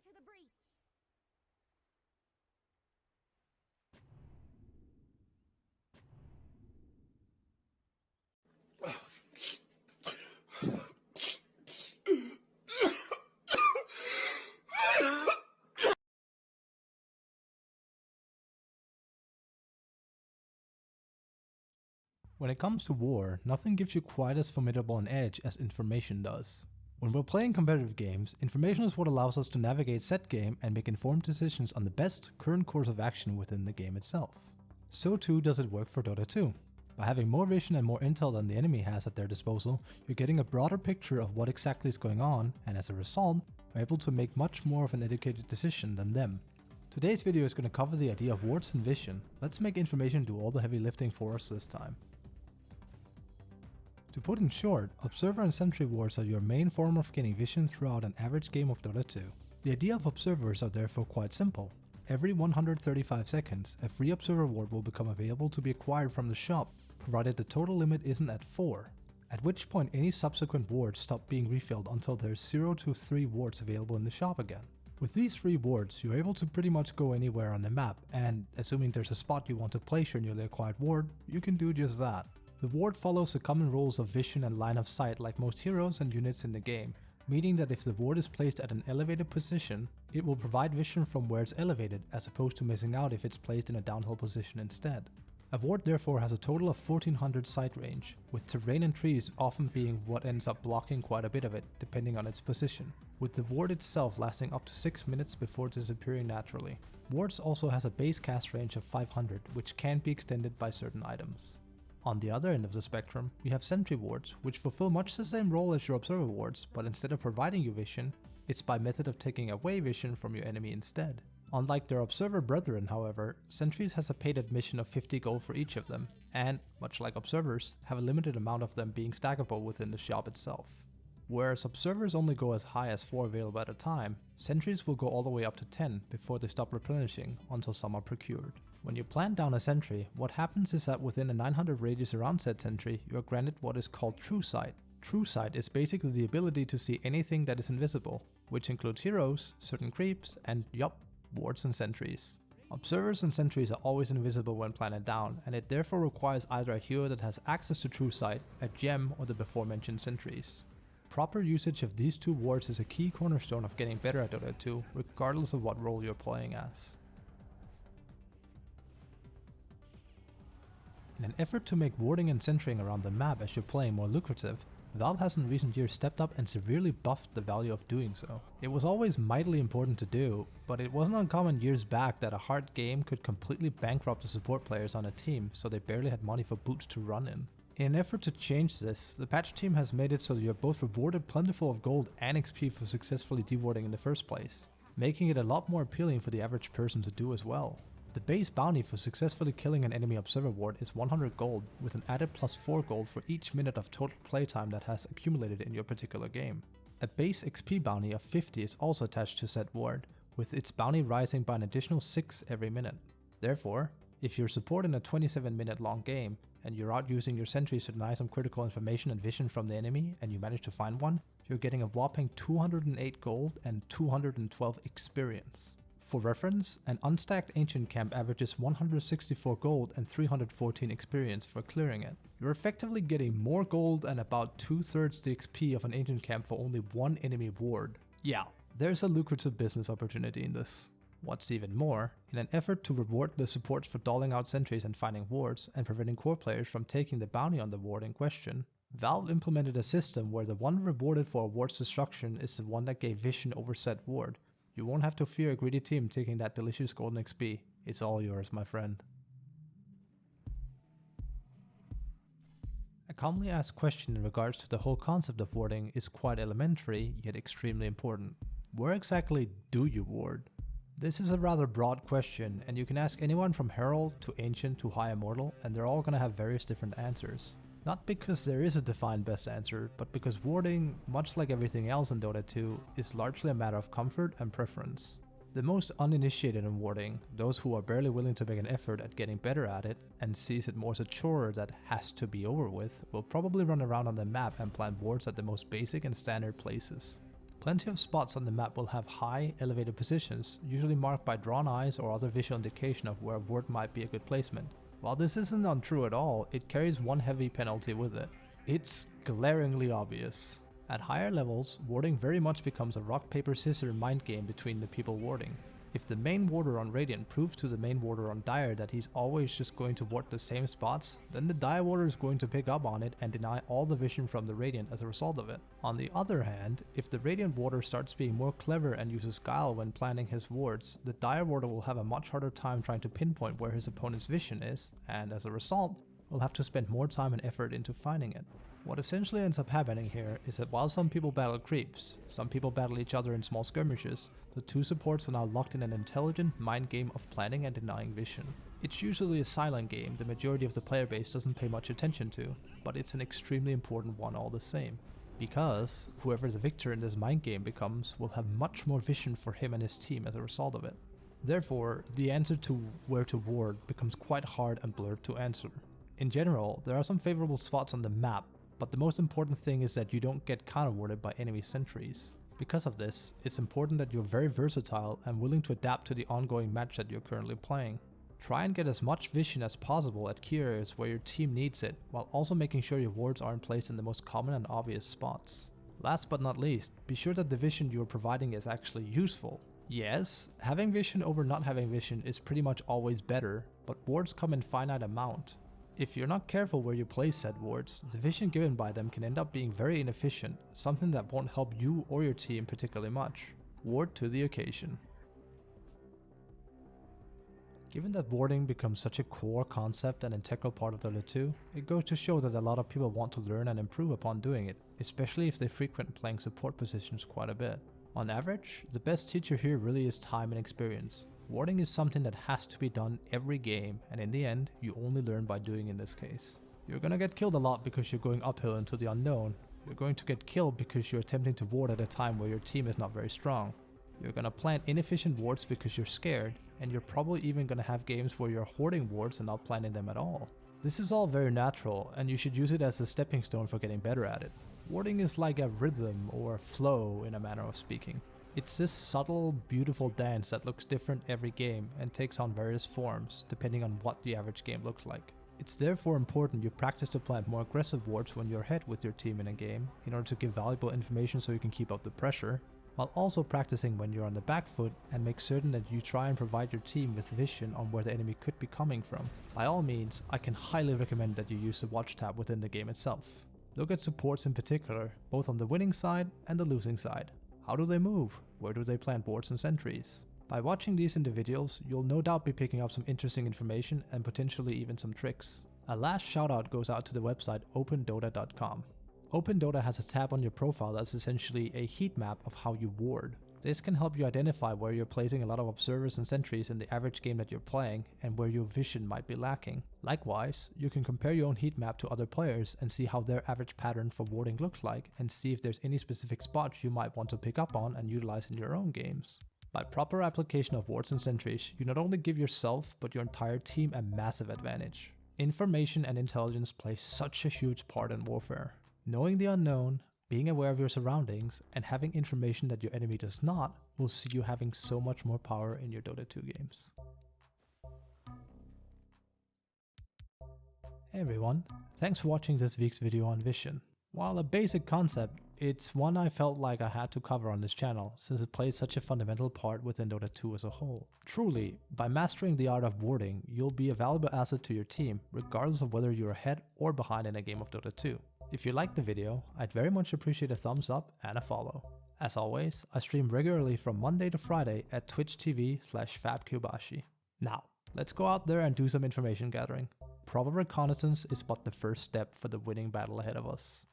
to the breach. When it comes to war, nothing gives you quite as formidable an edge as information does. When we're playing competitive games, information is what allows us to navigate said game and make informed decisions on the best current course of action within the game itself. So too does it work for Dota 2. By having more vision and more intel than the enemy has at their disposal, you're getting a broader picture of what exactly is going on, and as a result, are able to make much more of an educated decision than them. Today's video is going to cover the idea of wards and vision. Let's make information do all the heavy lifting for us this time. To put in short, observer and sentry wards are your main form of gaining vision throughout an average game of Dota 2. The idea of observers are therefore quite simple. Every 135 seconds, a free observer ward will become available to be acquired from the shop, provided the total limit isn't at 4, at which point any subsequent wards stop being refilled until there's 0 to 3 wards available in the shop again. With these free wards, you're able to pretty much go anywhere on the map, and assuming there's a spot you want to place your newly acquired ward, you can do just that. The ward follows the common rules of vision and line of sight like most heroes and units in the game, meaning that if the ward is placed at an elevated position, it will provide vision from where it's elevated as opposed to missing out if it's placed in a downhill position instead. A ward therefore has a total of 1400 sight range, with terrain and trees often being what ends up blocking quite a bit of it depending on its position, with the ward itself lasting up to 6 minutes before disappearing naturally. Wards also has a base cast range of 500, which can be extended by certain items. On the other end of the spectrum, we have sentry wards, which fulfill much the same role as your observer wards, but instead of providing you vision, it's by method of taking away vision from your enemy instead. Unlike their observer brethren, however, sentries has a paid admission of 50 gold for each of them, and, much like observers, have a limited amount of them being stackable within the shop itself. Whereas observers only go as high as 4 available at a time, sentries will go all the way up to 10 before they stop replenishing until some are procured. When you plant down a sentry, what happens is that within a 900 radius around said sentry, you are granted what is called true sight. True sight is basically the ability to see anything that is invisible, which includes heroes, certain creeps, and yup, wards and sentries. Observers and sentries are always invisible when planted down, and it therefore requires either a hero that has access to true sight, a gem, or the before mentioned sentries. Proper usage of these two wards is a key cornerstone of getting better at Dota 2, regardless of what role you're playing as. In an effort to make warding and centering around the map as you're playing more lucrative, Valve has in recent years stepped up and severely buffed the value of doing so. It was always mightily important to do, but it wasn't uncommon years back that a hard game could completely bankrupt the support players on a team so they barely had money for boots to run in. In an effort to change this, the patch team has made it so that you're both rewarded plentiful of gold and XP for successfully dewarding in the first place, making it a lot more appealing for the average person to do as well. The base bounty for successfully killing an enemy observer ward is 100 gold, with an added plus 4 gold for each minute of total playtime that has accumulated in your particular game. A base XP bounty of 50 is also attached to said ward, with its bounty rising by an additional 6 every minute. Therefore, if you're supporting a 27-minute long game, and you're out using your sentries to deny some critical information and vision from the enemy, and you manage to find one, you're getting a whopping 208 gold and 212 experience. For reference, an unstacked ancient camp averages 164 gold and 314 experience for clearing it. You're effectively getting more gold and about 2/3 the XP of an ancient camp for only one enemy ward. Yeah, there's a lucrative business opportunity in this. What's even more, in an effort to reward the supports for doling out sentries and finding wards and preventing core players from taking the bounty on the ward in question, Valve implemented a system where the one rewarded for a ward's destruction is the one that gave vision over said ward. You won't have to fear a greedy team taking that delicious golden XP. It's all yours, my friend. A commonly asked question in regards to the whole concept of warding is quite elementary, yet extremely important. Where exactly do you ward? This is a rather broad question, and you can ask anyone from Herald to Ancient to High Immortal, and they're all gonna have various different answers. Not because there is a defined best answer, but because warding, much like everything else in Dota 2, is largely a matter of comfort and preference. The most uninitiated in warding, those who are barely willing to make an effort at getting better at it, and sees it more as a chore that has to be over with, will probably run around on the map and plant wards at the most basic and standard places. Plenty of spots on the map will have high, elevated positions, usually marked by drawn eyes or other visual indication of where a ward might be a good placement. While this isn't untrue at all, it carries one heavy penalty with it. It's glaringly obvious. At higher levels, warding very much becomes a rock-paper-scissors mind game between the people warding. If the main warder on Radiant proves to the main warder on Dire that he's always just going to ward the same spots, then the Dire warder is going to pick up on it and deny all the vision from the Radiant as a result of it. On the other hand, if the Radiant warder starts being more clever and uses guile when planning his wards, the Dire warder will have a much harder time trying to pinpoint where his opponent's vision is, and as a result, will have to spend more time and effort into finding it. What essentially ends up happening here is that while some people battle creeps, some people battle each other in small skirmishes, the two supports are now locked in an intelligent mind game of planning and denying vision. It's usually a silent game the majority of the player base doesn't pay much attention to, but it's an extremely important one all the same. Because whoever the victor in this mind game becomes will have much more vision for him and his team as a result of it. Therefore, the answer to where to ward becomes quite hard and blurred to answer. In general, there are some favorable spots on the map, but the most important thing is that you don't get counter-warded by enemy sentries. Because of this, it's important that you're very versatile and willing to adapt to the ongoing match that you're currently playing. Try and get as much vision as possible at key areas where your team needs it, while also making sure your wards aren't placed in the most common and obvious spots. Last but not least, be sure that the vision you are providing is actually useful. Yes, having vision over not having vision is pretty much always better, but wards come in finite amount. If you're not careful where you place said wards, the vision given by them can end up being very inefficient, something that won't help you or your team particularly much. Ward to the occasion. Given that warding becomes such a core concept and integral part of Dota 2, it goes to show that a lot of people want to learn and improve upon doing it, especially if they frequent playing support positions quite a bit. On average, the best teacher here really is time and experience. Warding is something that has to be done every game, and in the end, you only learn by doing in this case. You're gonna get killed a lot because you're going uphill into the unknown. You're going to get killed because you're attempting to ward at a time where your team is not very strong. You're gonna plant inefficient wards because you're scared, and you're probably even gonna have games where you're hoarding wards and not planting them at all. This is all very natural, and you should use it as a stepping stone for getting better at it. Warding is like a rhythm or a flow in a manner of speaking. It's this subtle, beautiful dance that looks different every game and takes on various forms, depending on what the average game looks like. It's therefore important you practice to plant more aggressive wards when you're ahead with your team in a game, in order to give valuable information so you can keep up the pressure, while also practicing when you're on the back foot and make certain that you try and provide your team with vision on where the enemy could be coming from. By all means, I can highly recommend that you use the watch tab within the game itself. Look at supports in particular, both on the winning side and the losing side. How do they move? Where do they plant wards and sentries? By watching these individuals, you'll no doubt be picking up some interesting information and potentially even some tricks. A last shout out goes out to the website opendota.com. OpenDota has a tab on your profile that's essentially a heat map of how you ward. This can help you identify where you're placing a lot of observers and sentries in the average game that you're playing and where your vision might be lacking. Likewise, you can compare your own heat map to other players and see how their average pattern for warding looks like and see if there's any specific spots you might want to pick up on and utilize in your own games. By proper application of wards and sentries, you not only give yourself but your entire team a massive advantage. Information and intelligence play such a huge part in warfare. Knowing the unknown, being aware of your surroundings, and having information that your enemy does not will see you having so much more power in your Dota 2 games. Hey everyone, thanks for watching this week's video on vision. While a basic concept, it's one I felt like I had to cover on this channel since it plays such a fundamental part within Dota 2 as a whole. Truly, by mastering the art of warding, you'll be a valuable asset to your team regardless of whether you're ahead or behind in a game of Dota 2. If you liked the video, I'd very much appreciate a thumbs up and a follow. As always, I stream regularly from Monday to Friday at twitch.tv/fabkubashi. Now, let's go out there and do some information gathering. Proper reconnaissance is but the first step for the winning battle ahead of us.